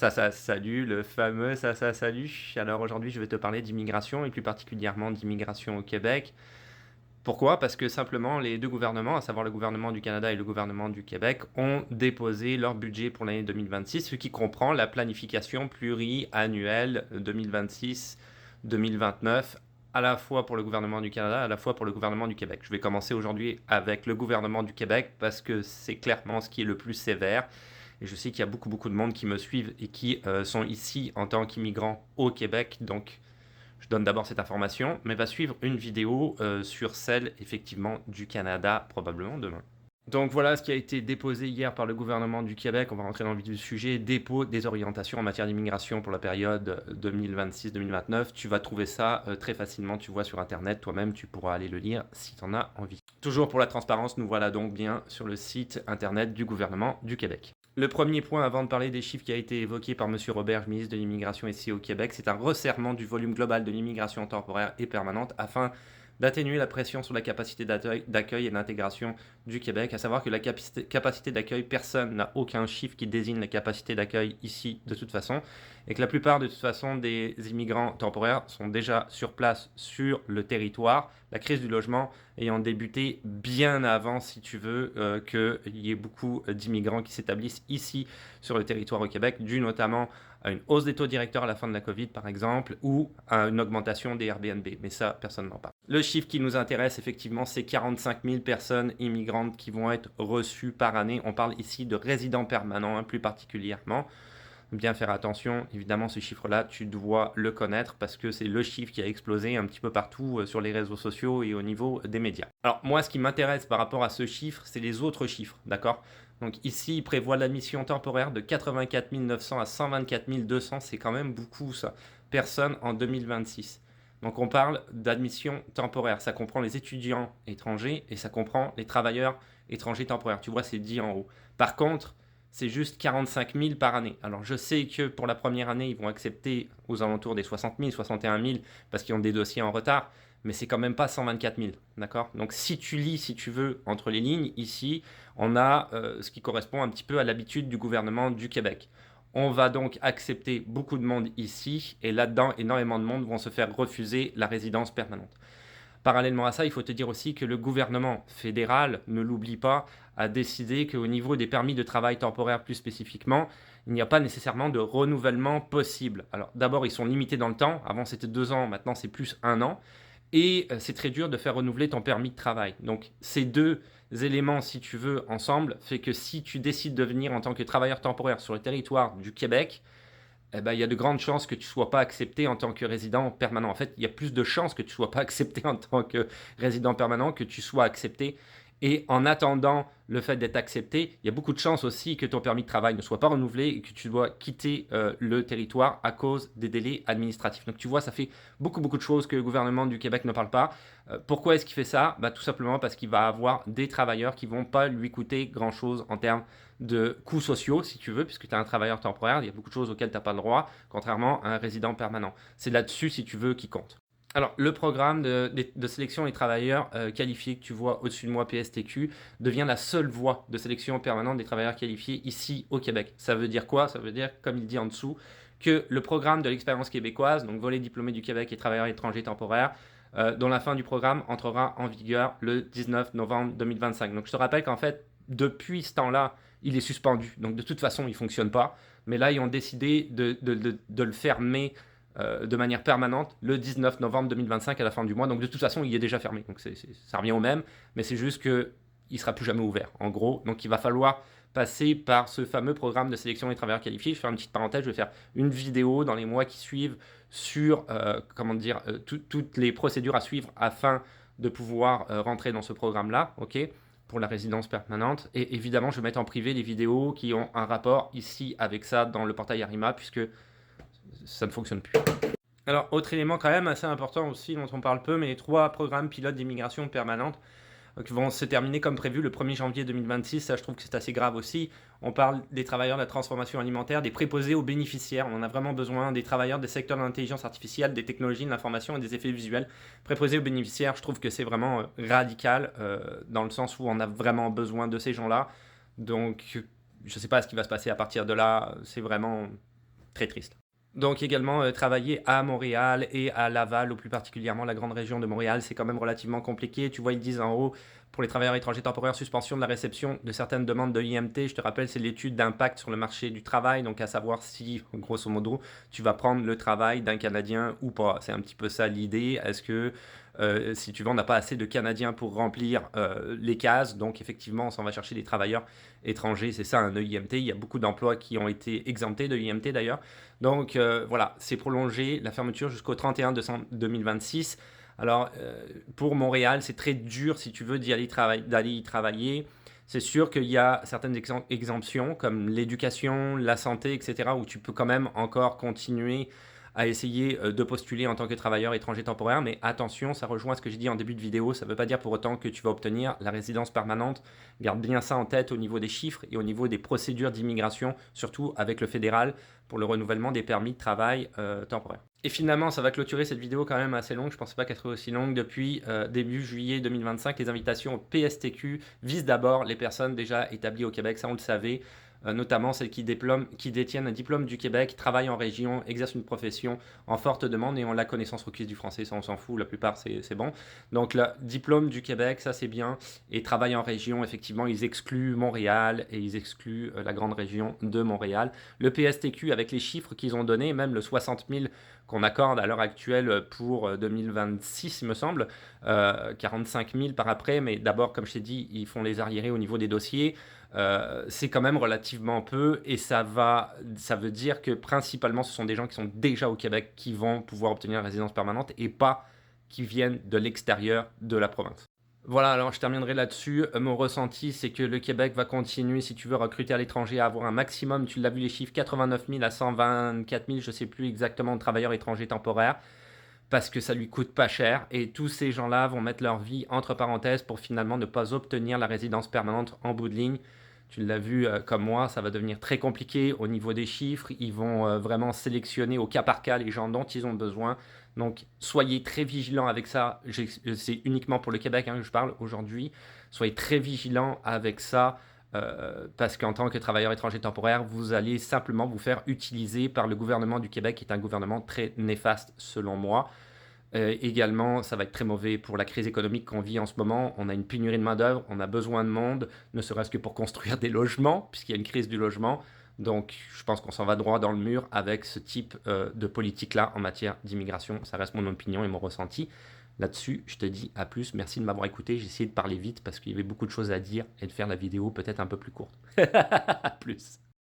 Salut, le fameux salut. Alors aujourd'hui, je vais te parler d'immigration et plus particulièrement d'immigration au Québec. Pourquoi? Parce que simplement les deux gouvernements, à savoir le gouvernement du Canada et le gouvernement du Québec, ont déposé leur budget pour l'année 2026, ce qui comprend la planification pluriannuelle 2026-2029, à la fois pour le gouvernement du Canada, à la fois pour le gouvernement du Québec. Je vais commencer aujourd'hui avec le gouvernement du Québec parce que c'est clairement ce qui est le plus sévère. Et je sais qu'il y a beaucoup de monde qui me suivent et qui sont ici en tant qu'immigrants au Québec. Donc, je donne d'abord cette information, mais va suivre une vidéo sur celle, effectivement, du Canada, probablement demain. Donc voilà ce qui a été déposé hier par le gouvernement du Québec. On va rentrer dans le vif du sujet. Dépôt des orientations en matière d'immigration pour la période 2026-2029. Tu vas trouver ça très facilement, tu vois sur Internet. Toi-même, tu pourras aller le lire si tu en as envie. Toujours pour la transparence, nous voilà donc bien sur le site Internet du gouvernement du Québec. Le premier point, avant de parler des chiffres qui a été évoqué par M. Robert, ministre de l'Immigration ici au Québec, c'est un resserrement du volume global de l'immigration temporaire et permanente afin d'atténuer la pression sur la capacité d'accueil et d'intégration du Québec, à savoir que la capacité d'accueil, personne n'a aucun chiffre qui désigne la capacité d'accueil ici de toute façon, et que la plupart de toute façon des immigrants temporaires sont déjà sur place sur le territoire, la crise du logement ayant débuté bien avant, si tu veux, qu'il y ait beaucoup d'immigrants qui s'établissent ici sur le territoire au Québec, dû notamment à une hausse des taux directeurs à la fin de la Covid, par exemple, ou à une augmentation des Airbnb. Mais ça, personne n'en parle. Le chiffre qui nous intéresse, effectivement, c'est 45 000 personnes immigrantes qui vont être reçues par année. On parle ici de résidents permanents, plus particulièrement. Bien faire attention, évidemment, ce chiffre-là, tu dois le connaître parce que c'est le chiffre qui a explosé un petit peu partout sur les réseaux sociaux et au niveau des médias. Alors, moi, ce qui m'intéresse par rapport à ce chiffre, c'est les autres chiffres, d'accord? Donc ici, il prévoit l'admission temporaire de 84 900 à 124 200, c'est quand même beaucoup ça, personnes en 2026. Donc on parle d'admission temporaire, ça comprend les étudiants étrangers et ça comprend les travailleurs étrangers temporaires. Tu vois, c'est dit en haut. Par contre, c'est juste 45 000 par année. Alors je sais que pour la première année, ils vont accepter aux alentours des 60 000, 61 000 parce qu'ils ont des dossiers en retard, mais c'est quand même pas 124 000, d'accord? Donc si tu lis, si tu veux, entre les lignes, ici, on a ce qui correspond un petit peu à l'habitude du gouvernement du Québec. On va donc accepter beaucoup de monde ici, et là-dedans, énormément de monde vont se faire refuser la résidence permanente. Parallèlement à ça, il faut te dire aussi que le gouvernement fédéral, ne l'oublie pas, a décidé qu'au niveau des permis de travail temporaire plus spécifiquement, il n'y a pas nécessairement de renouvellement possible. Alors d'abord, ils sont limités dans le temps. Avant, c'était 2 ans, maintenant, c'est plus 1 an. Et c'est très dur de faire renouveler ton permis de travail. Donc ces deux éléments, si tu veux, ensemble, fait que si tu décides de venir en tant que travailleur temporaire sur le territoire du Québec, eh ben, il y a de grandes chances que tu ne sois pas accepté en tant que résident permanent. En fait, il y a plus de chances que tu ne sois pas accepté en tant que résident permanent que tu sois accepté. Et en attendant le fait d'être accepté, il y a beaucoup de chances aussi que ton permis de travail ne soit pas renouvelé et que tu dois quitter le territoire à cause des délais administratifs. Donc tu vois, ça fait beaucoup de choses que le gouvernement du Québec ne parle pas. Pourquoi est-ce qu'il fait ça? Tout simplement parce qu'il va avoir des travailleurs qui ne vont pas lui coûter grand-chose en termes de coûts sociaux, si tu veux, puisque tu es un travailleur temporaire, il y a beaucoup de choses auxquelles tu n'as pas le droit, contrairement à un résident permanent. C'est là-dessus, si tu veux, qui compte. Alors, le programme de sélection des travailleurs qualifiés que tu vois au-dessus de moi, PSTQ, devient la seule voie de sélection permanente des travailleurs qualifiés ici au Québec. Ça veut dire quoi? Ça veut dire, comme il dit en dessous, que le programme de l'expérience québécoise, donc volet diplômé du Québec et travailleurs étrangers temporaires, dont la fin du programme entrera en vigueur le 19 novembre 2025. Donc, je te rappelle qu'en fait, depuis ce temps-là, il est suspendu. Donc, de toute façon, il ne fonctionne pas. Mais là, ils ont décidé de le fermer de manière permanente le 19 novembre 2025 à la fin du mois. Donc de toute façon, il est déjà fermé. Donc ça revient au même, mais c'est juste qu'il ne sera plus jamais ouvert, en gros. Donc il va falloir passer par ce fameux programme de sélection des travailleurs qualifiés. Je vais faire une petite parenthèse, je vais faire une vidéo dans les mois qui suivent sur toutes les procédures à suivre afin de pouvoir rentrer dans ce programme-là, ok, pour la résidence permanente. Et évidemment, je vais mettre en privé les vidéos qui ont un rapport ici avec ça dans le portail Arima, puisque ça ne fonctionne plus. Alors, autre élément quand même assez important aussi dont on parle peu, mais les 3 programmes pilotes d'immigration permanente qui vont se terminer comme prévu le 1er janvier 2026, ça je trouve que c'est assez grave aussi. On parle des travailleurs de la transformation alimentaire, des préposés aux bénéficiaires, on en a vraiment besoin, des travailleurs des secteurs de l'intelligence artificielle, des technologies de l'information et des effets visuels. Préposés aux bénéficiaires, je trouve que c'est vraiment radical, dans le sens où on a vraiment besoin de ces gens-là. Donc, je ne sais pas ce qui va se passer à partir de là, c'est vraiment Très triste. Donc également, travailler à Montréal et à Laval, ou plus particulièrement la grande région de Montréal, c'est quand même relativement compliqué. Tu vois, ils disent en haut, pour les travailleurs étrangers temporaires, suspension de la réception de certaines demandes de l'IMT. Je te rappelle, c'est l'étude d'impact sur le marché du travail, donc à savoir si, grosso modo, tu vas prendre le travail d'un Canadien ou pas. C'est un petit peu ça l'idée. Est-ce que, si tu veux, on n'a pas assez de Canadiens pour remplir les cases, donc effectivement, on s'en va chercher des travailleurs étrangers. C'est ça un EIMT. Il y a beaucoup d'emplois qui ont été exemptés de l'IMT d'ailleurs. Donc voilà, c'est prolongé la fermeture jusqu'au 31 décembre 2026. Alors pour Montréal, c'est très dur si tu veux d'aller y travailler. C'est sûr qu'il y a certaines exemptions comme l'éducation, la santé, etc., où tu peux quand même encore continuer à essayer de postuler en tant que travailleur étranger temporaire. Mais attention, ça rejoint ce que j'ai dit en début de vidéo. Ça ne veut pas dire pour autant que tu vas obtenir la résidence permanente. Garde bien ça en tête au niveau des chiffres et au niveau des procédures d'immigration, surtout avec le fédéral, pour le renouvellement des permis de travail temporaires. Et finalement, ça va clôturer cette vidéo quand même assez longue. Je ne pensais pas qu'elle serait aussi longue. Depuis début juillet 2025, les invitations au PSTQ visent d'abord les personnes déjà établies au Québec. Ça, on le savait. Notamment celles qui détiennent un diplôme du Québec, travaillent en région, exercent une profession en forte demande et ont la connaissance requise du français. Ça, on s'en fout, la plupart, c'est bon. Donc, le diplôme du Québec, ça, c'est bien. Et travaillent en région, effectivement, ils excluent Montréal et ils excluent la grande région de Montréal. Le PSTQ, avec les chiffres qu'ils ont donnés, même le 60 000 qu'on accorde à l'heure actuelle pour 2026, il me semble, 45 000 par après, mais d'abord, comme je t'ai dit, ils font les arriérés au niveau des dossiers. C'est quand même relativement peu et ça veut dire que principalement ce sont des gens qui sont déjà au Québec qui vont pouvoir obtenir la résidence permanente et pas qui viennent de l'extérieur de la province. Voilà, alors je terminerai là-dessus. Mon ressenti, c'est que le Québec va continuer, si tu veux recruter à l'étranger, à avoir un maximum, tu l'as vu les chiffres, 89 000 à 124 000, je ne sais plus exactement, de travailleurs étrangers temporaires, parce que ça lui coûte pas cher et tous ces gens-là vont mettre leur vie entre parenthèses pour finalement ne pas obtenir la résidence permanente en bout de ligne. Tu l'as vu comme moi, ça va devenir très compliqué au niveau des chiffres. Ils vont vraiment sélectionner au cas par cas les gens dont ils ont besoin. Donc, soyez très vigilants avec ça. C'est uniquement pour le Québec que je parle aujourd'hui. Soyez très vigilants avec ça parce qu'en tant que travailleur étranger temporaire, vous allez simplement vous faire utiliser par le gouvernement du Québec, qui est un gouvernement très néfaste selon moi. Également, ça va être très mauvais pour la crise économique qu'on vit en ce moment. On a une pénurie de main-d'œuvre, on a besoin de monde, ne serait-ce que pour construire des logements, puisqu'il y a une crise du logement. Donc, je pense qu'on s'en va droit dans le mur avec ce type de politique-là en matière d'immigration. Ça reste mon opinion et mon ressenti. Là-dessus, je te dis à plus. Merci de m'avoir écouté. J'ai essayé de parler vite parce qu'il y avait beaucoup de choses à dire et de faire la vidéo peut-être un peu plus courte. À plus.